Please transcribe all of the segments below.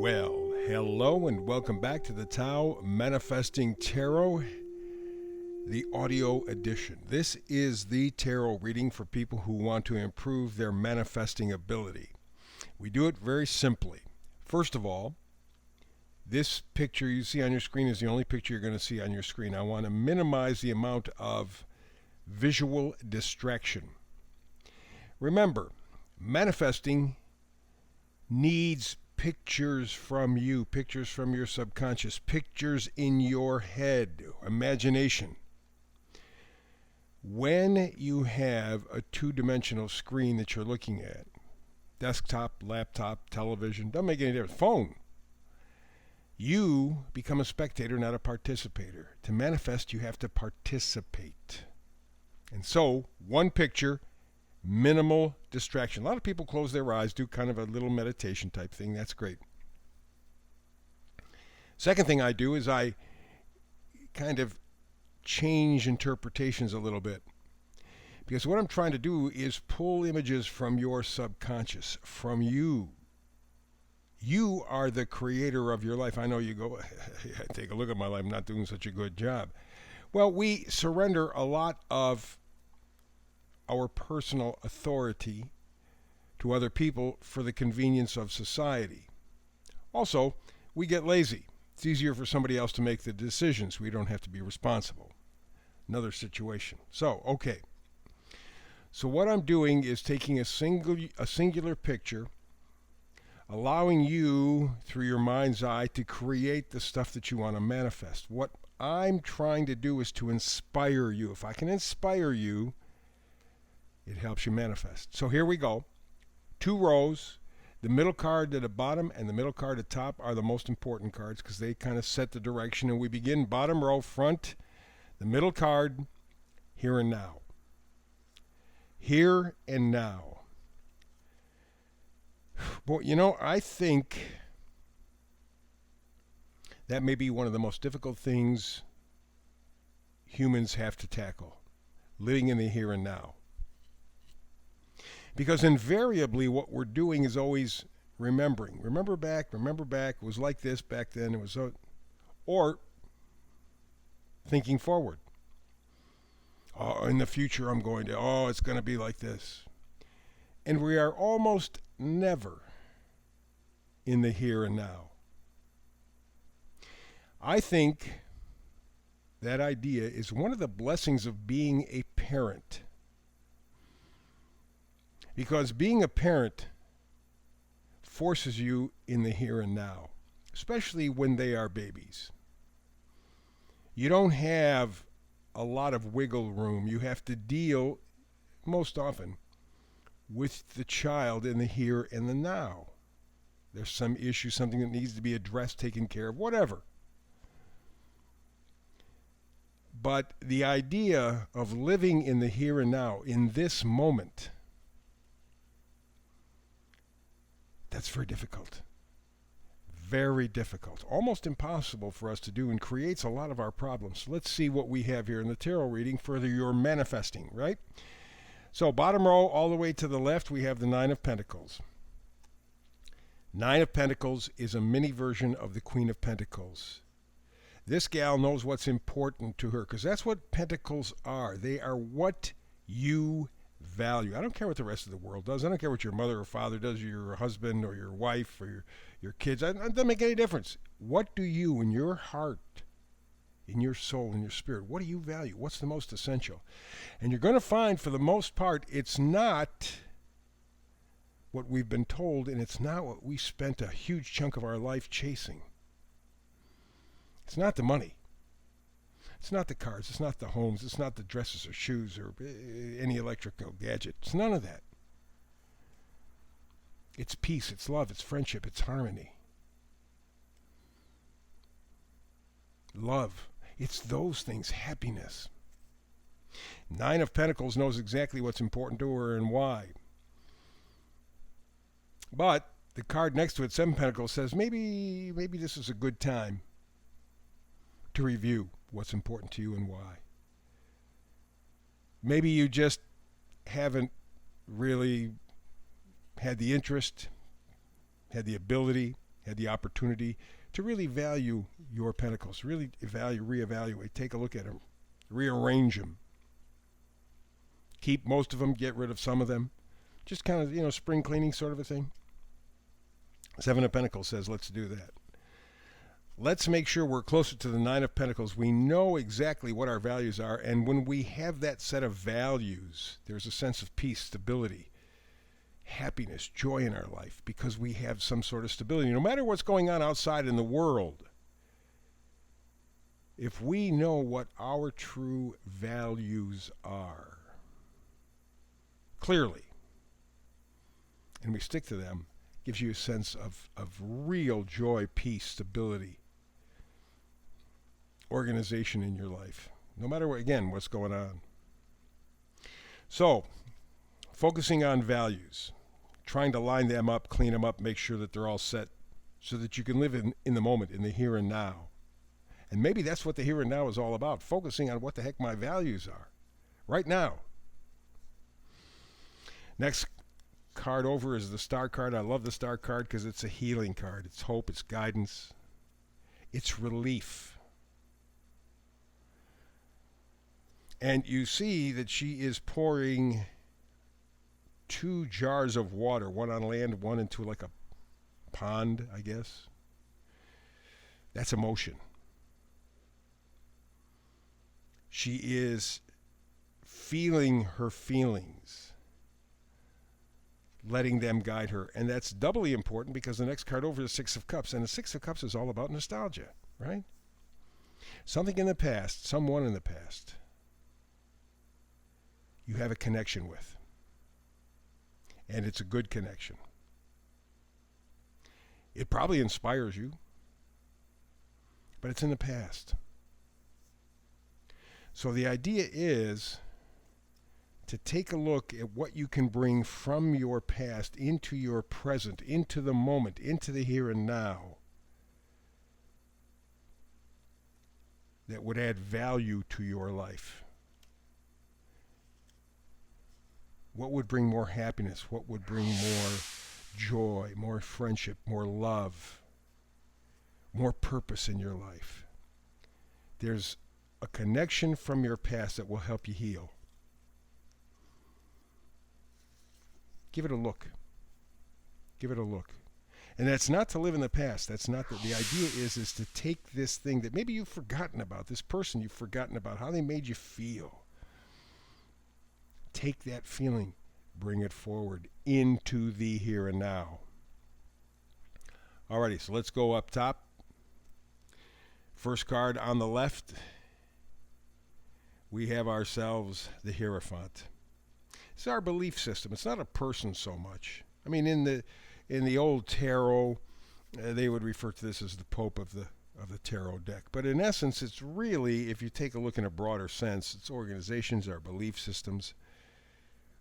Well, hello and welcome back to the Tao Manifesting Tarot, the audio edition. This is the tarot reading for people who want to improve their manifesting ability. We do it very simply. First of all, this picture you see on your screen is the only picture you're going to see on your screen. I want to minimize the amount of visual distraction. Remember, manifesting needs pictures from you, pictures from your subconscious, pictures in your head, imagination. When you have a two-dimensional screen that you're looking at, desktop, laptop, television, doesn't make any difference, phone, you become a spectator, not a participator. To manifest, you have to participate. And so, one picture, minimal distraction. A lot of people close their eyes, do kind of a little meditation type thing. That's great. Second thing I do is I kind of change interpretations a little bit. Because what I'm trying to do is pull images from your subconscious, from you. You are the creator of your life. I know you go, take a look at my life, I'm not doing such a good job. Well, we surrender a lot of our personal authority to other people for the convenience of society. Also, we get lazy. It's easier for somebody else to make the decisions. We don't have to be responsible. Another situation. So what I'm doing is taking a singular picture, allowing you, through your mind's eye, to create the stuff that you want to manifest. What I'm trying to do is to inspire you. If I can inspire you, it helps you manifest. So here we go. 2 rows. The middle card at the bottom and the middle card at the top are the most important cards because they kind of set the direction. And we begin bottom row, front, the middle card, here and now. Here and now. Well, I think that may be one of the most difficult things humans have to tackle. Living in the here and now. Because invariably what we're doing is always remembering. Remember back, it was like this back then, it was so, or thinking forward. Oh, in the future it's going to be like this. And we are almost never in the here and now. I think that idea is one of the blessings of being a parent. Because being a parent forces you in the here and now, especially when they are babies. You don't have a lot of wiggle room. You have to deal, most often, with the child in the here and the now. There's some issue, something that needs to be addressed, taken care of, whatever. But the idea of living in the here and now, in this moment, that's very difficult. Very difficult. Almost impossible for us to do and creates a lot of our problems. Let's see what we have here in the tarot reading for your manifesting, right? So bottom row all the way to the left, we have the 9 of Pentacles. 9 of Pentacles is a mini version of the Queen of Pentacles. This gal knows what's important to her because that's what Pentacles are. They are what you value. I don't care what the rest of the world does. I don't care what your mother or father does, your husband or your wife or your kids. It doesn't make any difference. What do you, in your heart, in your soul, in your spirit, what do you value? What's the most essential? And you're going to find, for the most part, it's not what we've been told, and it's not what we spent a huge chunk of our life chasing. It's not the money. It's not the cars, it's not the homes, it's not the dresses or shoes or any electrical gadget. It's none of that. It's peace, it's love, it's friendship, it's harmony. Love. It's those things, happiness. 9 of Pentacles knows exactly what's important to her and why. But the card next to it, 7 of Pentacles, says maybe this is a good time to review what's important to you and why. Maybe you just haven't really had the interest, had the ability, had the opportunity to really value your pentacles, really reevaluate, take a look at them, rearrange them, keep most of them, get rid of some of them, just kind of, spring cleaning sort of a thing. Seven of Pentacles says, let's do that. Let's make sure we're closer to the Nine of Pentacles. We know exactly what our values are, and when we have that set of values, there's a sense of peace, stability, happiness, joy in our life, because we have some sort of stability. No matter what's going on outside in the world, if we know what our true values are clearly, and we stick to them, gives you a sense of real joy, peace, stability, organization in your life, no matter what, again, what's going on. So, focusing on values, trying to line them up, clean them up, make sure that they're all set so that you can live in the moment, in the here and now. And maybe that's what the here and now is all about, focusing on what the heck my values are right now. Next card over is the Star card. I love the Star card because it's a healing card. It's hope, it's guidance, it's relief. And you see that she is pouring 2 jars of water, one on land, one into like a pond, I guess. That's emotion. She is feeling her feelings, letting them guide her. And that's doubly important because the next card over is 6 of Cups. And the 6 of Cups is all about nostalgia, right? Something in the past, someone in the past, you have a connection with. And it's a good connection. It probably inspires you, but it's in the past. So the idea is to take a look at what you can bring from your past into your present, into the moment, into the here and now, that would add value to your life. What would bring more happiness? What would bring more joy, more friendship, more love, more purpose in your life? There's a connection from your past that will help you heal. Give it a look. Give it a look. And that's not to live in the past. That's not the idea is to take this thing that maybe you've forgotten about, this person you've forgotten about, how they made you feel. Take that feeling, bring it forward into the here and now. Alrighty, so let's go up top. First card on the left, we have ourselves the Hierophant. It's our belief system. It's not a person so much. I mean, in the old tarot, they would refer to this as the Pope of the tarot deck. But in essence, it's really, if you take a look in a broader sense, it's organizations, our belief systems,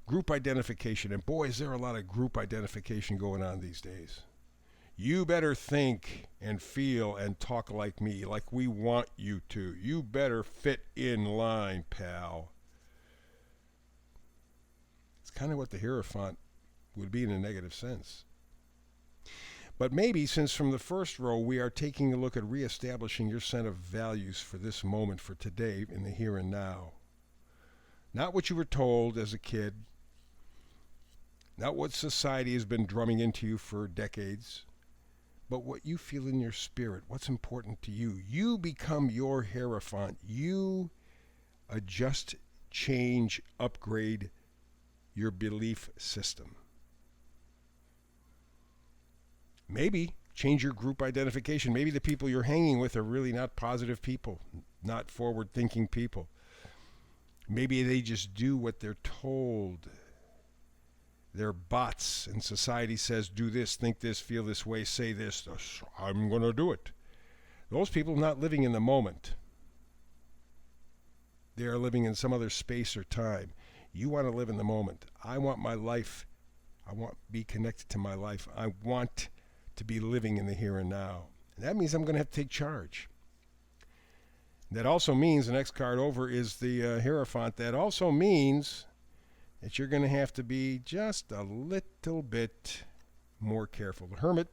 group identification. And boy, is there a lot of group identification going on these days. You better think and feel and talk like me, like we want you to. You better fit in line, pal. It's kind of what the Hierophant would be in a negative sense. But maybe, since from the first row we are taking a look at reestablishing your set of values for this moment, for today, in the here and now. Not what you were told as a kid, not what society has been drumming into you for decades, but what you feel in your spirit, what's important to you. You become your Hierophant. You adjust, change, upgrade your belief system. Maybe change your group identification. Maybe the people you're hanging with are really not positive people, not forward-thinking people. Maybe they just do what they're told. They're bots, and society says, do this, think this, feel this way, say this. I'm going to do it. Those people are not living in the moment. They are living in some other space or time. You want to live in the moment. I want my life. I want to be connected to my life. I want to be living in the here and now. And that means I'm going to have to take charge. That also means, the next card over is the Hierophant. That also means that you're going to have to be just a little bit more careful. The Hermit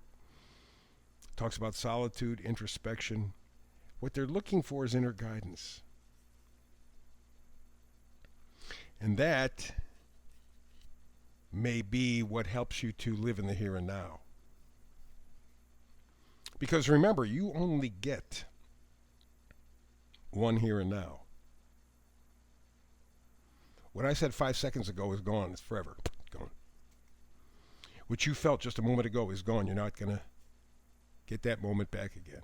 Talks about solitude, introspection. What they're looking for is inner guidance. And that may be what helps you to live in the here and now. Because remember, you only get one here and now. What I said 5 seconds ago is gone. It's forever gone. What you felt just a moment ago is gone. You're not going to get that moment back again.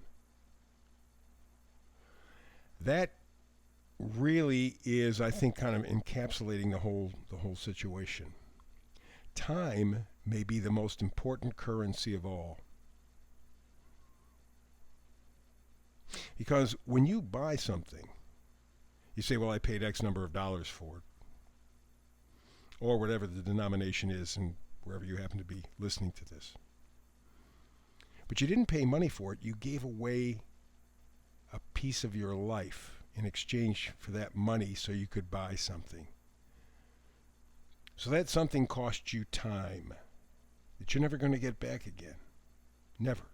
That really is, I think, kind of encapsulating the whole situation. Time may be the most important currency of all. Because when you buy something, you say, well, I paid X number of dollars for it. Or whatever the denomination is, and wherever you happen to be listening to this. But you didn't pay money for it. You gave away a piece of your life in exchange for that money so you could buy something. So that something cost you time that you're never going to get back again. Never.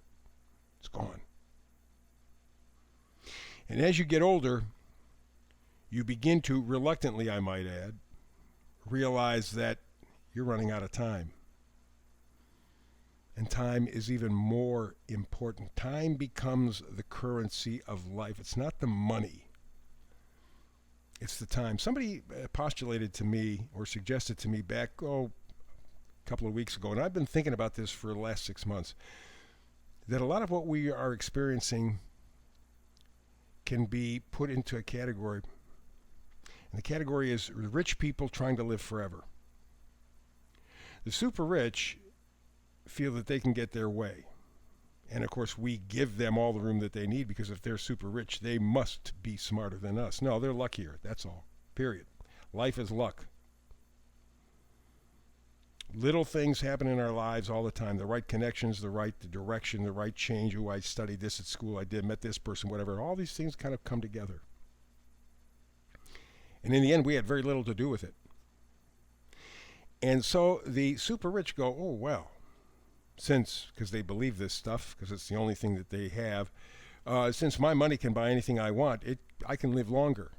It's gone. And as you get older, you begin to, reluctantly I might add, realize that you're running out of time. And time is even more important. Time becomes the currency of life. It's not the money. It's the time. Somebody postulated to me or suggested to me back, a couple of weeks ago, and I've been thinking about this for the last 6 months, that a lot of what we are experiencing can be put into a category. And the category is rich people trying to live forever. The super rich feel that they can get their way. And of course, we give them all the room that they need, because if they're super rich, they must be smarter than us. No, they're luckier. That's all. Period. Life is luck. Little things happen in our lives all the time. The right connections, the direction, the right change. Oh, I studied this at school. I met this person, whatever. All these things kind of come together. And in the end, we had very little to do with it. And so the super rich go, oh, well, because they believe this stuff, because it's the only thing that they have, since my money can buy anything I want, I can live longer.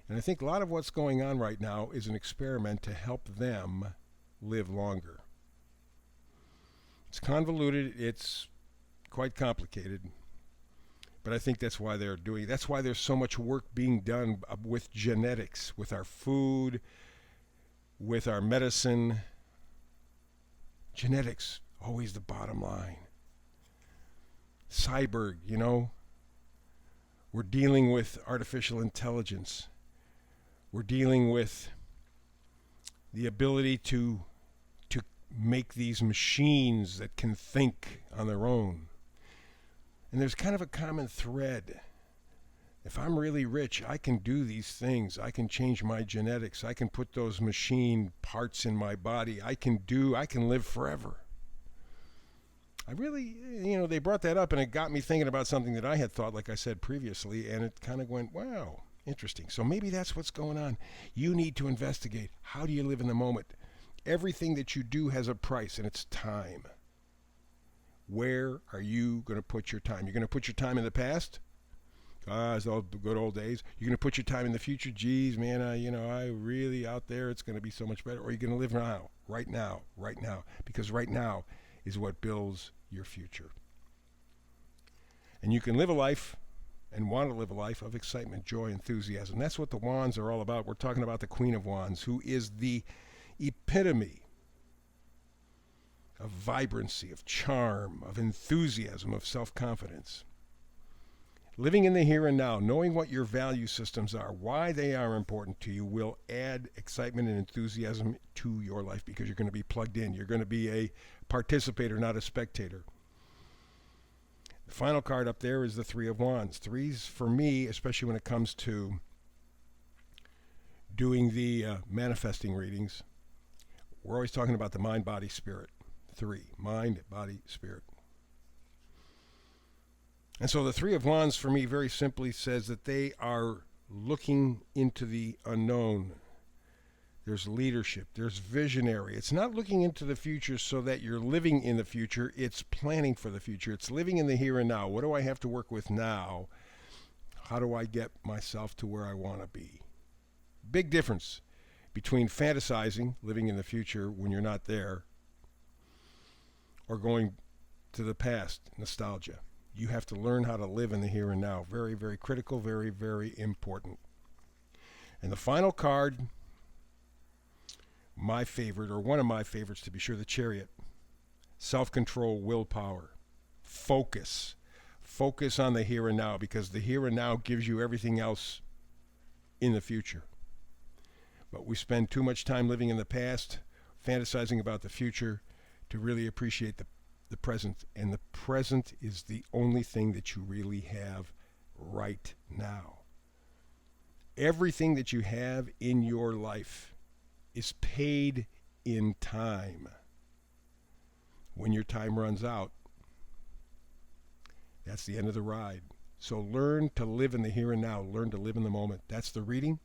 And I think a lot of what's going on right now is an experiment to help them live longer. It's convoluted, it's quite complicated, but I think that's why that's why there's so much work being done with genetics, with our food, with our medicine. Genetics, always the bottom line. Cyborg, we're dealing with artificial intelligence. We're dealing with the ability to make these machines that can think on their own. And there's kind of a common thread. If I'm really rich, I can do these things. I can change my genetics. I can put those machine parts in my body. I can live forever. I really, they brought that up, and it got me thinking about something that I had thought, like I said previously, and it kind of went, wow, interesting. So maybe that's what's going on. You need to investigate. How do you live in the moment? Everything that you do has a price, and it's time. Where are you going to put your time? You're going to put your time in the past? It's all the good old days. You're going to put your time in the future? Geez, man, I really out there, it's going to be so much better. Or you're going to live now, right now. Because right now is what builds your future. And you can live a life and want to live a life of excitement, joy, enthusiasm. That's what the wands are all about. We're talking about the Queen of Wands, who is the epitome of vibrancy, of charm, of enthusiasm, of self-confidence. Living in the here and now, knowing what your value systems are, why they are important to you, will add excitement and enthusiasm to your life, because you're going to be plugged in. You're going to be a participator, not a spectator. The final card up there is the Three of Wands. Threes, for me, especially when it comes to doing the manifesting readings, we're always talking about the mind, body, spirit. 3, mind, body, spirit. And so the Three of Wands for me very simply says that they are looking into the unknown. there's leadership, there's visionary. It's not looking into the future so that you're living in the future, it's planning for the future. It's living in the here and now. What do I have to work with now? How do I get myself to where I want to be? Big difference between fantasizing, living in the future when you're not there, or going to the past, nostalgia. You have to learn how to live in the here and now. Very, very critical, very, very important. And the final card, my favorite, or one of my favorites to be sure, the Chariot. Self-control, willpower, focus. Focus on the here and now, because the here and now gives you everything else in the future. But we spend too much time living in the past, fantasizing about the future, to really appreciate the present. And the present is the only thing that you really have right now. Everything that you have in your life is paid in time. When your time runs out, that's the end of the ride. So learn to live in the here and now. Learn to live in the moment. That's the reading.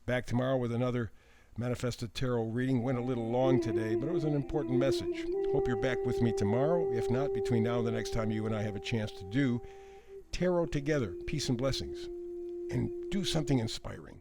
Back tomorrow with another Manifested Tarot reading. Went a little long today, but it was an important message. Hope you're back with me tomorrow. If not, between now and the next time you and I have a chance to do tarot together. Peace and blessings. And do something inspiring.